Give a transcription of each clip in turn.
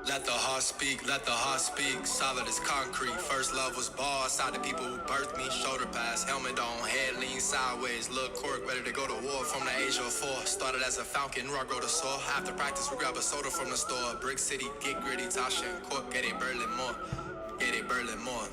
Let the heart speak, let the heart speak. Solid as concrete. First love was ball. Side the people who birthed me. Shoulder pass, helmet on, head lean sideways. Look cork, ready to go to war from the age of 4. Started as a falcon, knew I grow to soar. After practice, we grab a soda from the store. Brick City, get gritty, Tasha and Cork. Get it Birdling more. Get it Birdling more.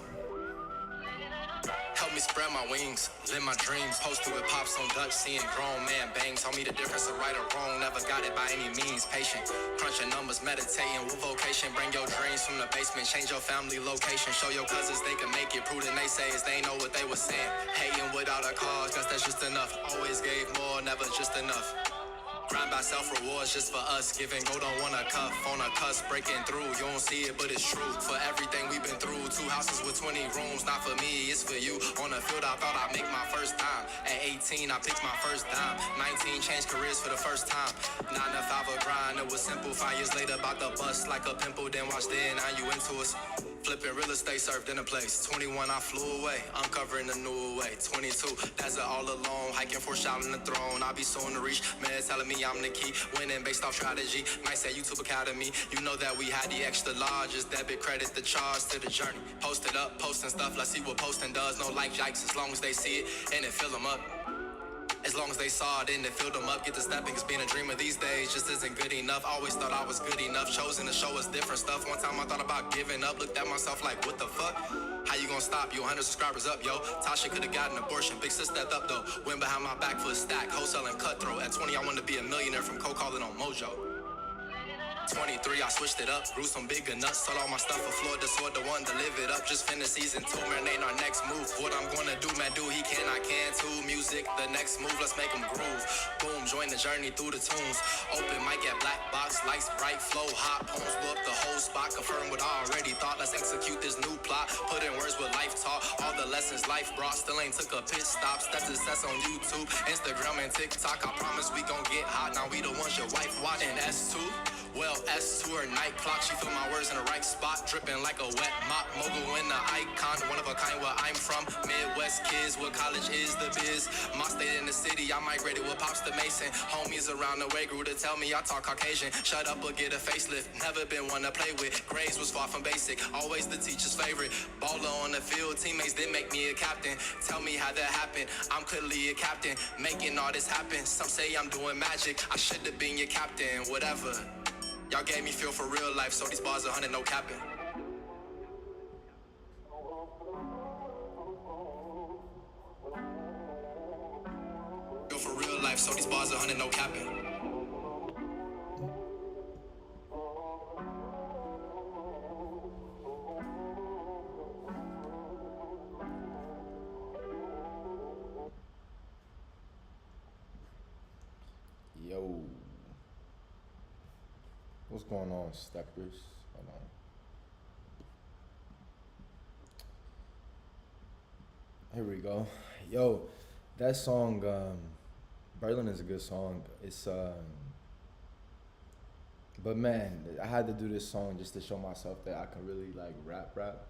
Help me spread my wings, live my dreams. Posted with pops on Dutch, seeing grown man bang. Told me the difference of right or wrong, never got it by any means. Patient, crunching numbers, meditating with vocation. Bring your dreams from the basement, change your family location. Show your cousins they can make it. Prove the naysayers, they know what they was saying. Hating without a cause, guess that's just enough. Always gave more, never just enough. Grind by self-rewards just for us. Giving gold on one a cuff, on a cusp, breaking through. You don't see it, but it's true. For everything we've been through. 2 houses with 20 rooms, not for me, it's for you. On the field, I thought I'd make my first time. At 18, I picked my first dime. 19, changed careers for the first time. 9 to 5 a grind, it was simple. 5 years later, about to bust like a pimple. Then watched it, now you into us. Flipping real estate, served in a place. 21, I flew away, uncovering a new way. 22, desert all alone, hiking for shouting the throne. I'll be soon to reach, man telling me I'm the key. Winning based off strategy, nice at YouTube Academy. You know that we had the extra largest debit credit, the charge to the journey. Posted up, posting stuff, let's see what posting does. No like yikes, as long as they see it, and it fill them up. As long as they saw it and it filled them up, get to stepping, cause being a dreamer these days just isn't good enough. Always thought I was good enough, chosen to show us different stuff. One time I thought about giving up, looked at myself like, what the fuck? How you gonna stop? You 100 subscribers up, yo. Tasha could've got an abortion, big sis stepped up though. Went behind my back for a stack, wholesaling cutthroat. At 20 I wanted to be a millionaire from cold calling on Mojo. 23, I switched it up, grew some bigger nuts, sold all my stuff for Floyd, the sword, the one to live it up. Just finished season 2, marinate our next move. What I'm gonna do, man, do he can, I can too. Music, the next move, let's make him groove. Boom, join the journey through the tunes. Open mic at Black Box, lights bright, flow hot, poems blew up the whole spot. Confirm what I already thought, let's execute this new plot. Put in words what life taught, all the lessons life brought. Still ain't took a pit stop, steps to success on YouTube, Instagram and TikTok. I promise we gon' get hot, now we the ones your wife watching. S2, well, S to her night clock, she feel my words in the right spot, dripping like a wet mop. Mogul in the icon, one of a kind where I'm from. Midwest kids, what college is the biz. My state in the city, I migrated with pops to Mason. Homies around the way grew to tell me I talk Caucasian. Shut up or get a facelift, never been one to play with. Grades was far from basic, always the teacher's favorite. Baller on the field, teammates did make me a captain. Tell me how that happened, I'm clearly a captain. Making all this happen, some say I'm doing magic. I should have been your captain, whatever. Y'all gave me feel for real life, so these bars 100, no capping. Feel for real life, so these bars 100, no capping. Yo, what's going on, steppers? Hold on. Here we go. Yo, that song, Birdling is a good song. It's but man, I had to do this song just to show myself that I can really like rap,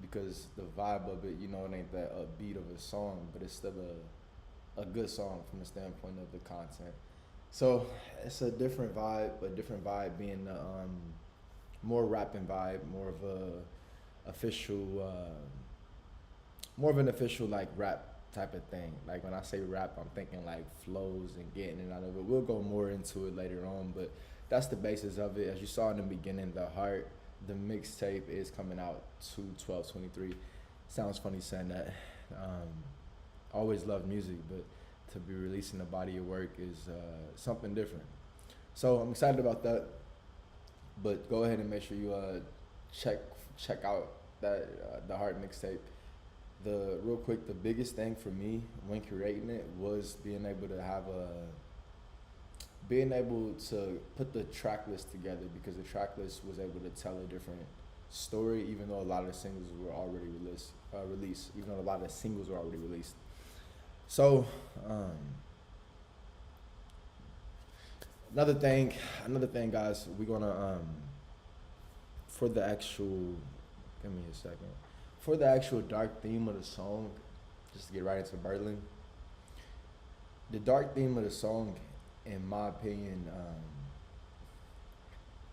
because the vibe of it, you know, it ain't that upbeat of a song, but it's still a good song from the standpoint of the content. So it's a different vibe being the more rapping vibe, more of a official, more of an official like rap type of thing. Like when I say rap, I'm thinking like flows and getting it out of it. We'll go more into it later on, but that's the basis of it. As you saw in the beginning, the mixtape is coming out 2/12/23. Sounds funny saying that. Always loved music, but to be releasing a body of work is something different. So I'm excited about that. But go ahead and make sure you check out that the Heart mixtape. Real quick, the biggest thing for me when creating it was being able to put the track list together, because the track list was able to tell a different story, even though a lot of the singles were already released. Even though a lot of the singles were already released. So, Another thing, another thing, guys. We're gonna for the actual. Give me a second. For the actual dark theme of the song, just to get right into Birdling. The dark theme of the song, in my opinion,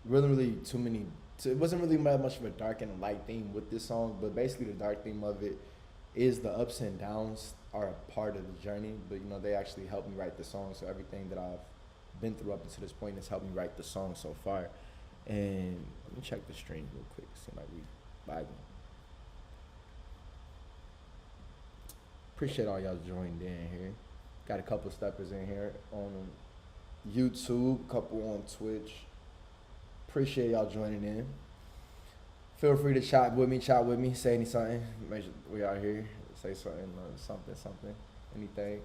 really too many. So it wasn't really much of a dark and a light theme with this song, but basically the dark theme of it is the ups and downs are a part of the journey. But you know they actually helped me write the song, so everything that I've been through up until this point has helped me write the song so far. And let me check the stream real quick. Seem like we vibing. Appreciate all y'all joined in here. Got a couple steppers in here on YouTube, couple on Twitch. Appreciate y'all joining in. Feel free to chat with me, say something. Make sure we out here. Say something, something, anything.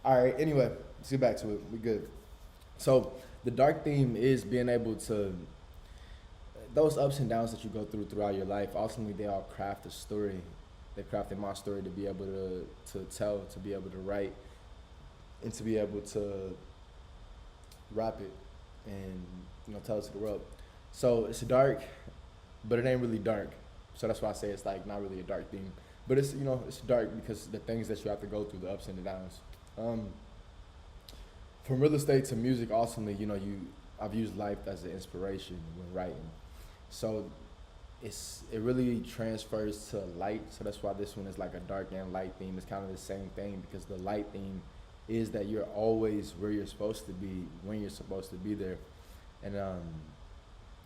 All right, anyway, let's get back to it. We good. So the dark theme is being able to, those ups and downs that you go through throughout your life, ultimately they all craft a story. They crafted my story to be able to tell, to be able to write, and to be able to rap it and tell it to the world. So it's dark, but it ain't really dark. So that's why I say it's like not really a dark theme. But it's it's dark because the things that you have to go through, the ups and the downs. From real estate to music, ultimately, I've used life as an inspiration when writing. So it really transfers to light. So that's why this one is like a dark and light theme. It's kind of the same thing because the light theme is that you're always where you're supposed to be when you're supposed to be there. And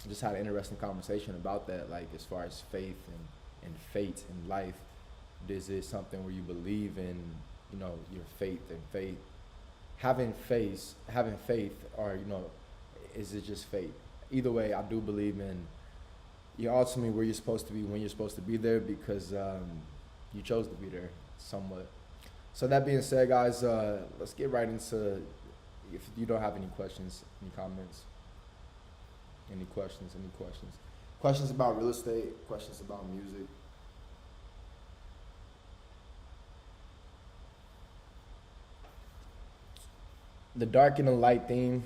just had an interesting conversation about that, like as far as faith and fate in life. Is it something where you believe in, your faith and faith, having faith, or is it just faith? Either way, I do believe in you're ultimately where you're supposed to be when you're supposed to be there because you chose to be there somewhat. So that being said, guys, let's get right into. If you don't have any questions, any comments, any questions, questions about real estate, questions about music. The dark and the light theme.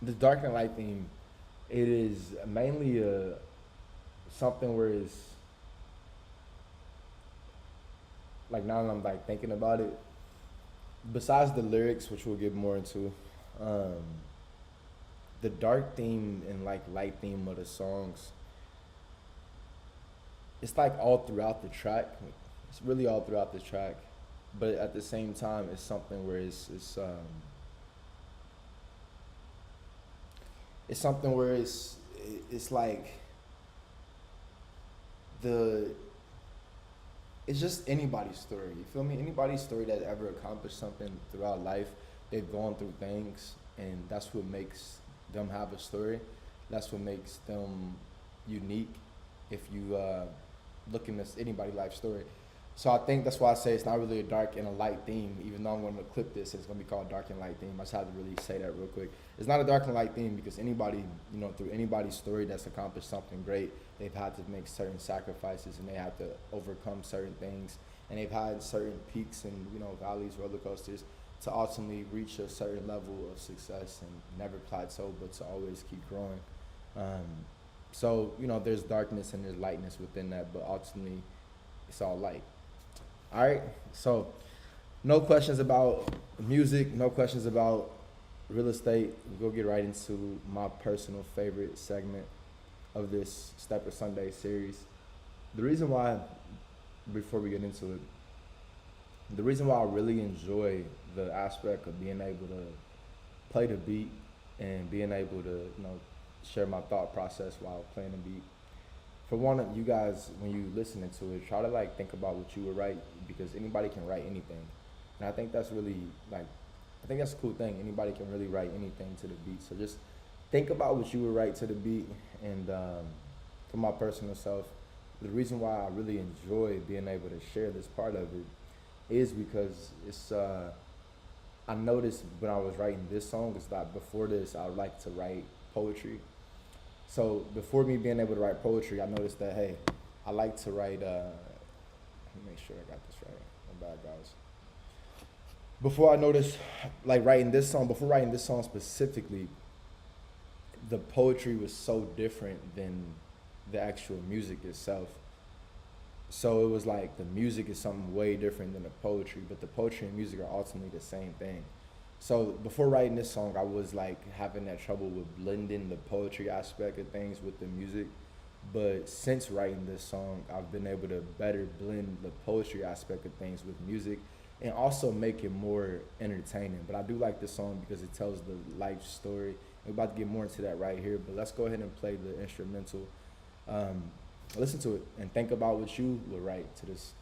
The dark and light theme. It is mainly something where it's like now that I'm like thinking about it. Besides the lyrics, which we'll get more into, the dark theme and like light theme of the songs. It's like all throughout the track. It's really all throughout the track. But at the same time, it's something where it's something where it's like it's just anybody's story. You feel me? Anybody's story that ever accomplished something throughout life, they've gone through things, and that's what makes them have a story. That's what makes them unique. If you look in this anybody life story. So I think that's why I say it's not really a dark and a light theme, even though I'm going to clip this, it's going to be called dark and light theme. I just have to really say that real quick. It's not a dark and light theme because anybody, through anybody's story that's accomplished something great, they've had to make certain sacrifices and they have to overcome certain things. And they've had certain peaks and, valleys, roller coasters to ultimately reach a certain level of success and never plateau, but to always keep growing. So, there's darkness and there's lightness within that, but ultimately it's all light. All right, so no questions about music, no questions about real estate. We'll get right into my personal favorite segment of this Stepper Sunday series. The reason why, before we get into it, the reason why I really enjoy the aspect of being able to play the beat and being able to, share my thought process while playing the beat. For one of you guys, when you listening to it, try to think about what you would write because anybody can write anything. And I think that's really I think that's a cool thing. Anybody can really write anything to the beat. So just think about what you would write to the beat. And for my personal self, the reason why I really enjoy being able to share this part of it is because it's, I noticed when I was writing this song, it's like before this, I would like to write poetry. So before me being able to write poetry, I noticed that, hey, I like to write, let me make sure I got this right. My bad, guys. before I noticed, like writing this song, before writing this song specifically, the poetry was so different than the actual music itself. So it was like the music is something way different than the poetry, but the poetry and music are ultimately the same thing. So before writing this song, I was like having that trouble with blending the poetry aspect of things with the music. But since writing this song, I've been able to better blend the poetry aspect of things with music and also make it more entertaining. But I do like this song because it tells the life story. We're about to get more into that right here, but let's go ahead and play the instrumental. Um, Listen to it and think about what you would write to this.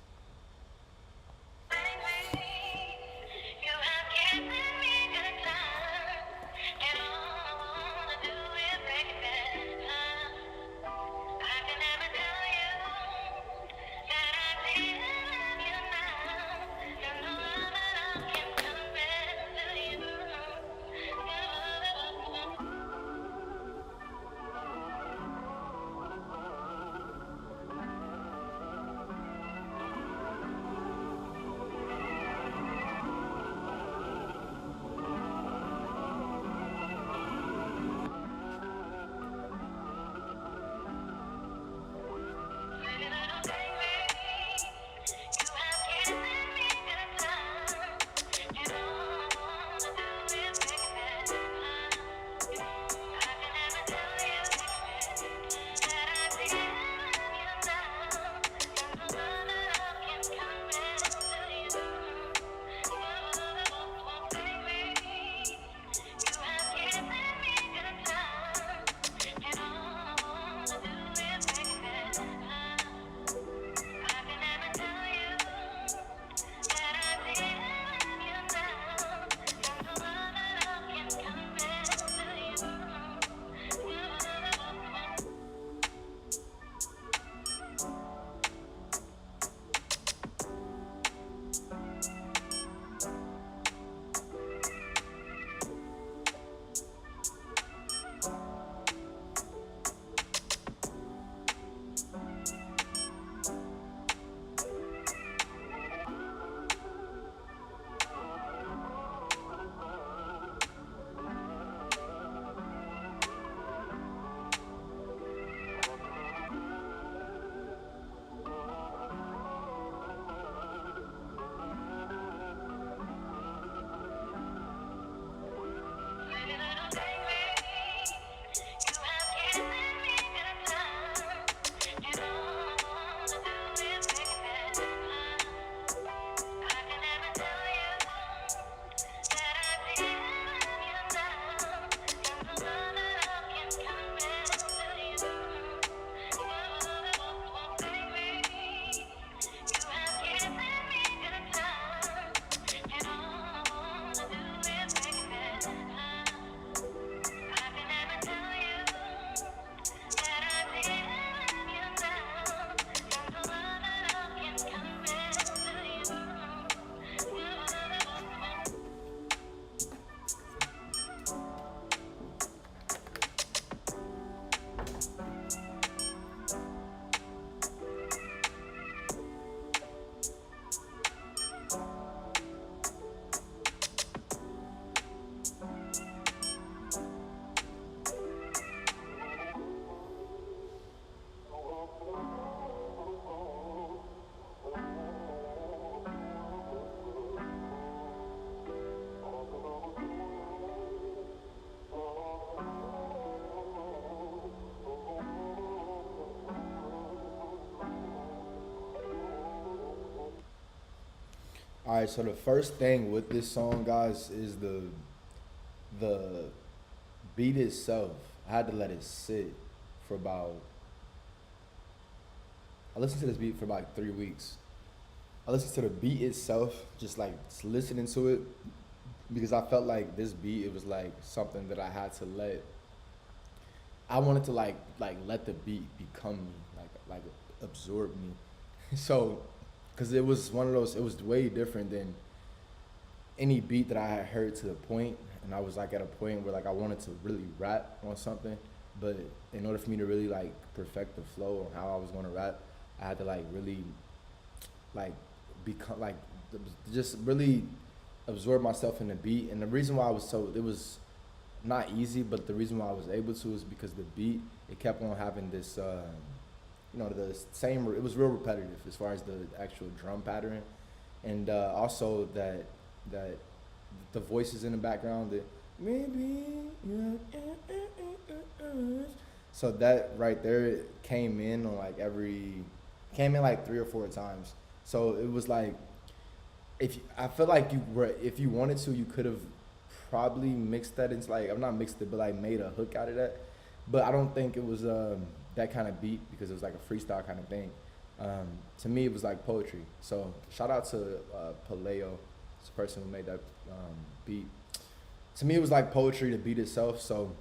All right, so the first thing with this song, guys, is the beat itself. I had to let it sit for about. I listened to this beat for about 3 weeks. I listened to the beat itself, just listening to it, because I felt like this beat, it was like something that I had to let. I wanted to like let the beat become me, like absorb me. So, because it was one of those, it was way different than any beat that I had heard to the point, and I was like at a point where like I wanted to really rap on something, but in order for me to really like perfect the flow on how I was gonna rap, I had to like really like become like just really absorb myself in the beat. And the reason why it was not easy, but the reason why I was able to is because the beat, it kept on having this, the same. It was real repetitive as far as the actual drum pattern, and also that the voices in the background. That maybe you. So that right there came in on like came in like 3 or 4 times. So it was like if I feel like if you wanted to, you could have probably mixed that into like I'm not mixed it, but like made a hook out of that. But I don't think it was that kind of beat because it was like a freestyle kind of thing. To me, it was like poetry. So shout out to Paleo, it's the person who made that beat. To me, it was like poetry, the beat itself. So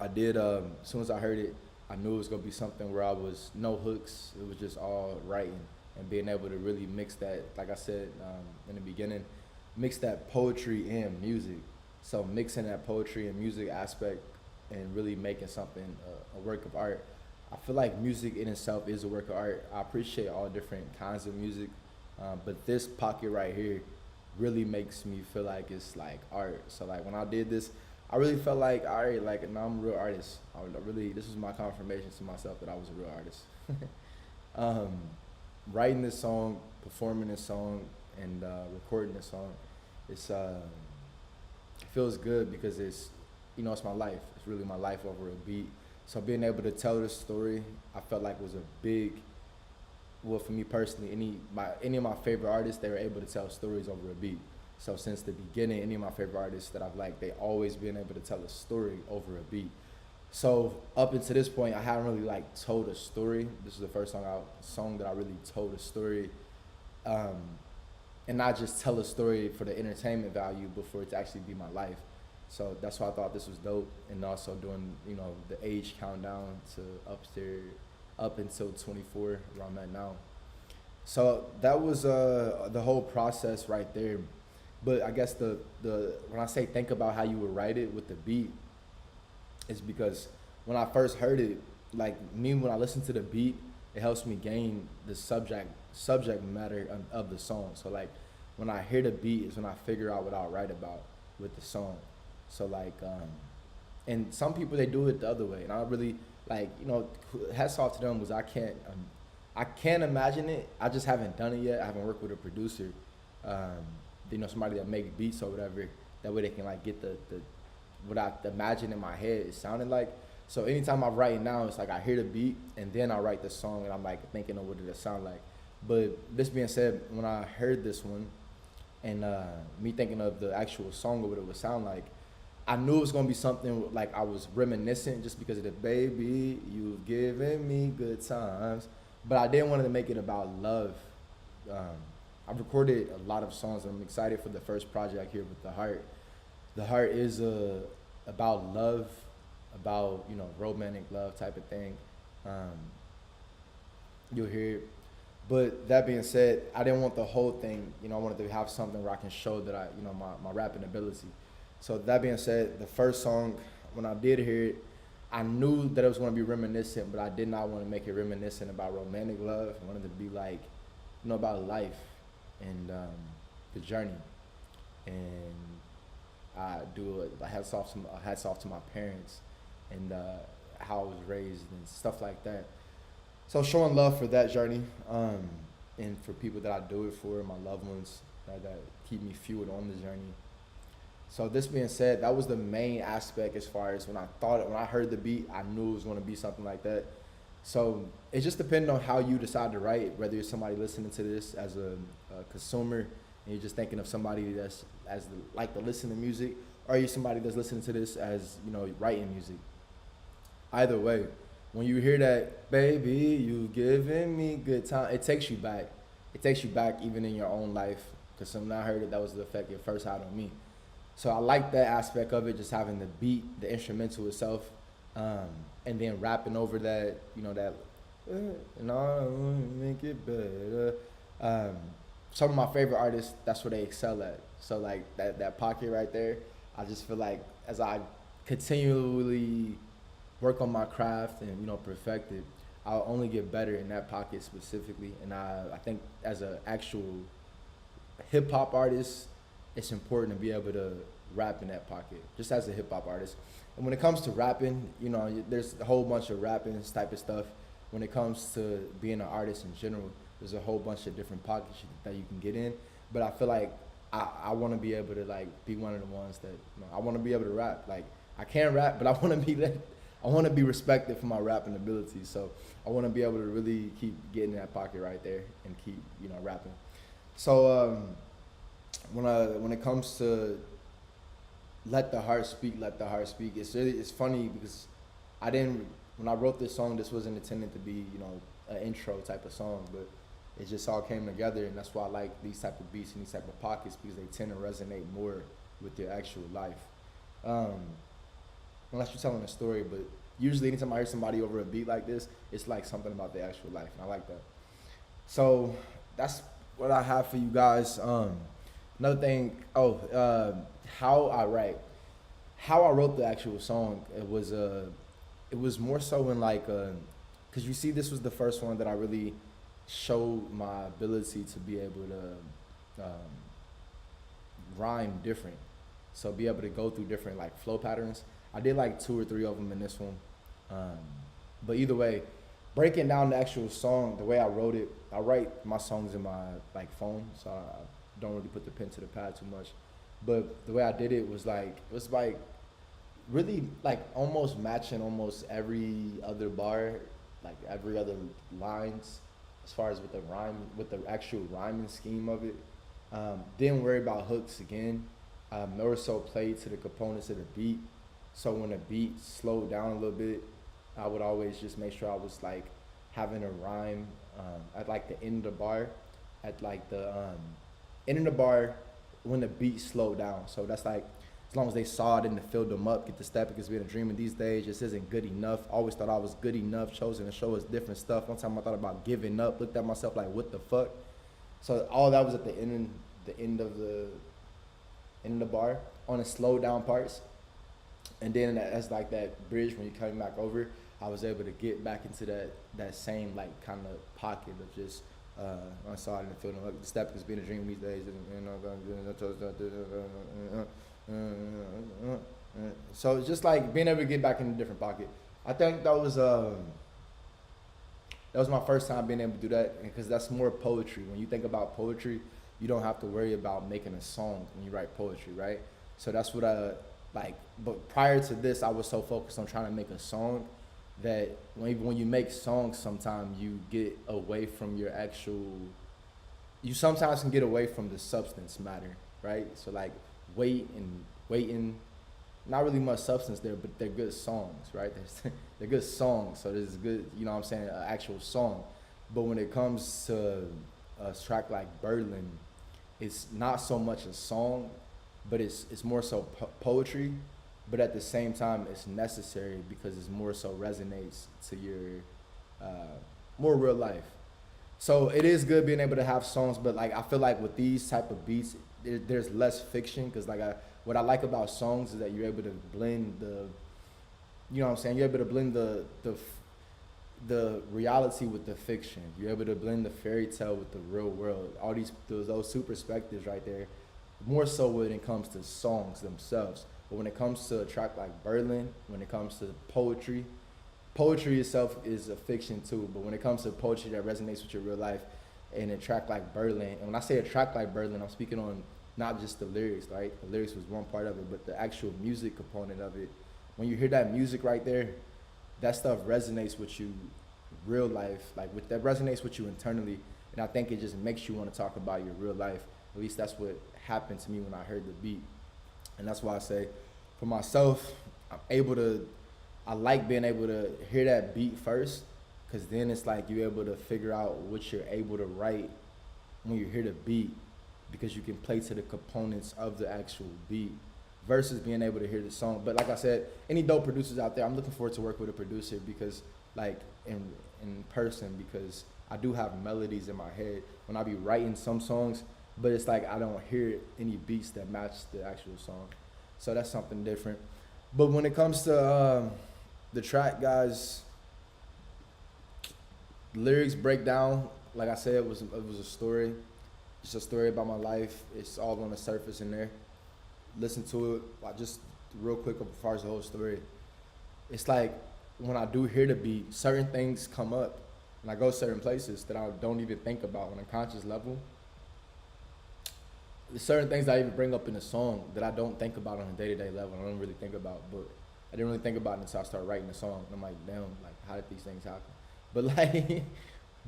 I did. As soon as I heard it, I knew it was gonna be something where I was no hooks. It was just all writing and being able to really mix that. Like I said in the beginning, mix that poetry and music. So mixing that poetry and music aspect and really making something a work of art. I feel like music in itself is a work of art. I appreciate all different kinds of music, but this pocket right here really makes me feel like it's like art. So like when I did this, I really felt like, all right, like now I'm a real artist. This was my confirmation to myself that I was a real artist. um, Writing this song, performing this song, and recording this song, it's it feels good because it's my life. It's really my life over a beat. So being able to tell this story, I felt like was a big, well, for me personally, any of my favorite artists, they were able to tell stories over a beat. So since the beginning, any of my favorite artists that I've liked, they always been able to tell a story over a beat. So up until this point, I haven't really like told a story. This is the first song that I really told a story, and not just tell a story for the entertainment value, but for it to actually be my life. So that's why I thought this was dope, and also doing the age countdown to up until 24, where I'm at now. So that was the whole process right there. But I guess the when I say think about how you would write it with the beat, is because when I first heard it, like me when I listen to the beat, it helps me gain the subject matter of the song. So like when I hear the beat is when I figure out what I'll write about with the song. So like and some people they do it the other way, and I really like hats off to them because I can't imagine it. I just haven't done it yet. I haven't worked with a producer, somebody that makes beats or whatever. That way they can like get the what I imagine in my head it sounded like. So anytime I write now, it's like I hear the beat and then I write the song and I'm like thinking of what did it sound like. But this being said, when I heard this one and me thinking of the actual song or what it would sound like, I knew it was gonna be something like I was reminiscent just because of the baby, you've given me good times. But I didn't want to make it about love. I've recorded a lot of songs and I'm excited for the first project here with The Heart. The Heart is about love, about romantic love type of thing. You'll hear it. But that being said, I didn't want the whole thing. I wanted to have something where I can show that my rapping ability. So that being said, the first song, when I did hear it, I knew that it was going to be reminiscent, but I did not want to make it reminiscent about romantic love. I wanted it to be like, about life and the journey. And I do it. Hats off to my parents and how I was raised and stuff like that. So showing love for that journey, and for people that I do it for, my loved ones that keep me fueled on the journey. So this being said, that was the main aspect as far as when I heard the beat, I knew it was going to be something like that. So it just depends on how you decide to write, whether you're somebody listening to this as a consumer and you're just thinking of somebody that's like to listen to music, or you're somebody that's listening to this as writing music. Either way, when you hear that, baby, you've given me good time, it takes you back. It takes you back even in your own life, because when I heard it, that was the effect it first had on me. So I like that aspect of it, just having the beat, the instrumental itself, and then rapping over that, that, and I make it better. Some of my favorite artists, that's where they excel at. So like that pocket right there, I just feel like as I continually work on my craft and perfect it, I'll only get better in that pocket specifically. And I think as an actual hip hop artist it's important to be able to rap in that pocket, just as a hip hop artist. And when it comes to rapping, you know, there's a whole bunch of rapping type of stuff. When it comes to being an artist in general, there's a whole bunch of different pockets that you can get in. But I feel like I want to be able to like be one of the ones that, you know, I want to be able to rap. Like I can't rap, but I want to be I want to be respected for my rapping ability. So I want to be able to really keep getting that pocket right there and keep, you know, rapping. So when it comes to let the heart speak, let the heart speak. It's funny because I didn't when I wrote this song, this wasn't intended to be, you know, an intro type of song, but it just all came together, and that's why I like these type of beats and these type of pockets, because they tend to resonate more with your actual life. Unless you're telling a story, but usually anytime I hear somebody over a beat like this, it's like something about their actual life, and I like that. So that's what I have for you guys. Another thing, how I write, how I wrote the actual song. It was more so in like, cause you see, this was the first one that I really showed my ability to be able to rhyme different. So be able to go through different like flow patterns. I did like 2 or 3 of them in this one. But either way, breaking down the actual song, the way I wrote it, I write my songs in my like phone, so I don't really put the pen to the pad too much. But the way I did it was like really like almost matching almost every other bar, like every other lines, as far as with the rhyme, with the actual rhyming scheme of it. Didn't worry about hooks again. More so played to the components of the beat. So when the beat slowed down a little bit, I would always just make sure I was like having a rhyme at like the end of the bar, at like the end of the bar when the beat slowed down. So that's like, as long as they saw it and it filled them up, get the step, because being a dreamer these days just isn't good enough. Always thought I was good enough, chosen to show us different stuff. One time I thought about giving up, looked at myself like, what the fuck? So all that was at the end of the bar on the slow down parts. And then as like that bridge, when you're coming back over, I was able to get back into that same like kind of pocket of just I saw it and feeling like the step is being a dream these days. So it's just like being able to get back in a different pocket. I think that was my first time being able to do that, because that's more poetry. When you think about poetry, you don't have to worry about making a song when you write poetry, right? So that's what I like. But prior to this, I was so focused on trying to make a song that when you make songs, sometimes you get away from your actual. You sometimes can get away from the substance matter, right? So like waiting, not really much substance there, but they're good songs, right? They're good songs, so this is good, you know what I'm saying, an actual song. But when it comes to a track like Birdling, it's not so much a song, but it's more so poetry, but at the same time it's necessary because it's more so resonates to your more real life. So it is good being able to have songs, but like I feel like with these type of beats, there's less fiction, because like what I like about songs is that you're able to blend you know what I'm saying, you're able to blend the reality with the fiction. You're able to blend the fairy tale with the real world. All those two perspectives right there, more so when it comes to songs themselves. But when it comes to a track like Birdling, when it comes to poetry itself is a fiction too. But when it comes to poetry that resonates with your real life, and a track like Birdling, and when I say a track like Birdling, I'm speaking on not just the lyrics, right? The lyrics was one part of it, but the actual music component of it. When you hear that music right there, that stuff resonates with you real life, like that resonates with you internally, and I think it just makes you want to talk about your real life. At least that's what happened to me when I heard the beat. And that's why I say, for myself, I like being able to hear that beat first, because then it's like you're able to figure out what you're able to write when you hear the beat, because you can play to the components of the actual beat versus being able to hear the song. But like I said, any dope producers out there, I'm looking forward to work with a producer, because like in person, because I do have melodies in my head when I be writing some songs, but it's like I don't hear any beats that match the actual song. So that's something different. But when it comes to the track, guys, lyrics breakdown, like I said, it was a story. Just a story about my life. It's all on the surface in there. Listen to it, like just real quick as far as the whole story. It's like when I do hear the beat, certain things come up, and I go certain places that I don't even think about on a conscious level. There's certain things that I even bring up in the song that I don't think about on a day-to-day level. I don't really think about, but I didn't really think about it until I started writing the song. And I'm like, damn, like how did these things happen? But like,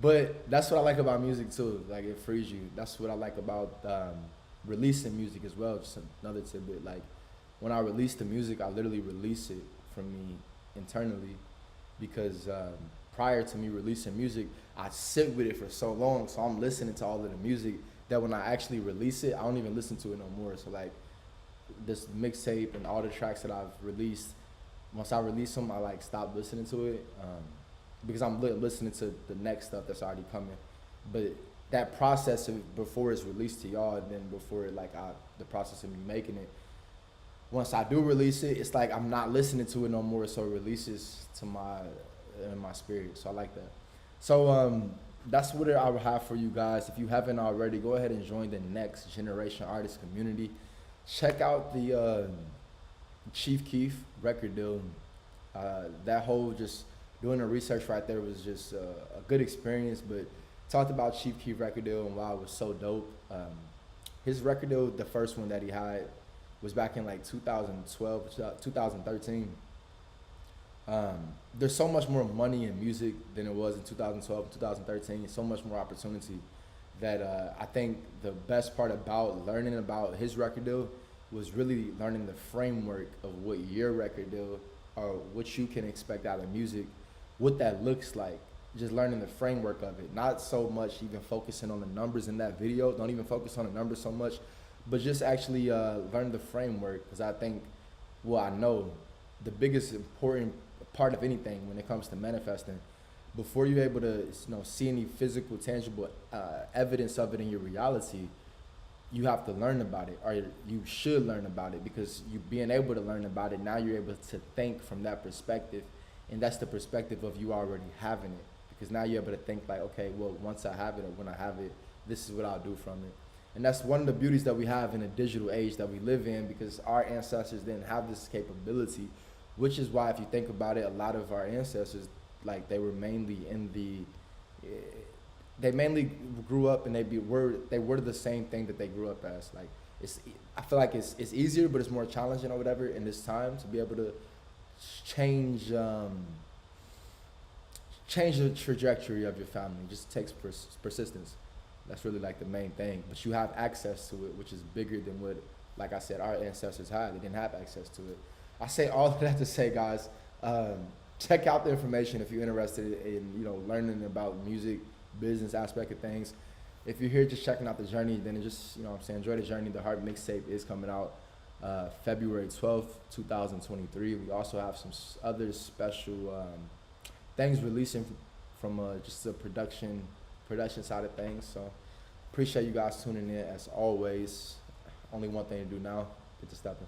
but that's what I like about music too. Like it frees you. That's what I like about releasing music as well. Just another tidbit. Like when I release the music, I literally release it from me internally, because prior to me releasing music, I sit with it for so long. So I'm listening to all of the music that when I actually release it, I don't even listen to it no more. So like this mixtape and all the tracks that I've released, once I release them, I like stop listening to it, because I'm listening to the next stuff that's already coming. But that process of before it's released to y'all, and then before it, like the process of me making it, once I do release it, it's like I'm not listening to it no more. So it releases to my spirit. So I like that. So that's what I would have for you guys. If you haven't already, go ahead and join the Next Generation Artist community. Check out the Chief Keef record deal. That whole just doing the research right there was just a good experience. But talked about Chief Keef record deal and why it was so dope. His record deal, the first one that he had, was back in like 2012, 2013. There's so much more money in music than it was in 2012, 2013. So much more opportunity that I think the best part about learning about his record deal was really learning the framework of what your record deal or what you can expect out of music, what that looks like. Just learning the framework of it, not so much even focusing on the numbers in that video. Don't even focus on the numbers so much, but just actually learn the framework. Because I think, well, I know the biggest important part of anything when it comes to manifesting, before you're able to see any physical, tangible evidence of it in your reality, you have to learn about it, or you should learn about it, because you being able to learn about it, now you're able to think from that perspective, and that's the perspective of you already having it. Because now you're able to think like, okay, well, once I have it, or when I have it, this is what I'll do from it. And that's one of the beauties that we have in the digital age that we live in, because our ancestors didn't have this capability, which is why, if you think about it, a lot of our ancestors, like they were mainly they mainly grew up and they were the same thing that they grew up as. Like I feel like it's easier, but it's more challenging or whatever in this time to be able to change the trajectory of your family. It just takes persistence. That's really like the main thing. But you have access to it, which is bigger than what, like I said, our ancestors had. They didn't have access to it. I say all of that to say, guys, check out the information if you're interested in learning about music, business aspect of things. If you're here just checking out the journey, then just enjoy the journey. The Heart mixtape is coming out February 12th, 2023. We also have some other special things releasing from just the production side of things. So appreciate you guys tuning in as always. Only one thing to do now, get to stepping.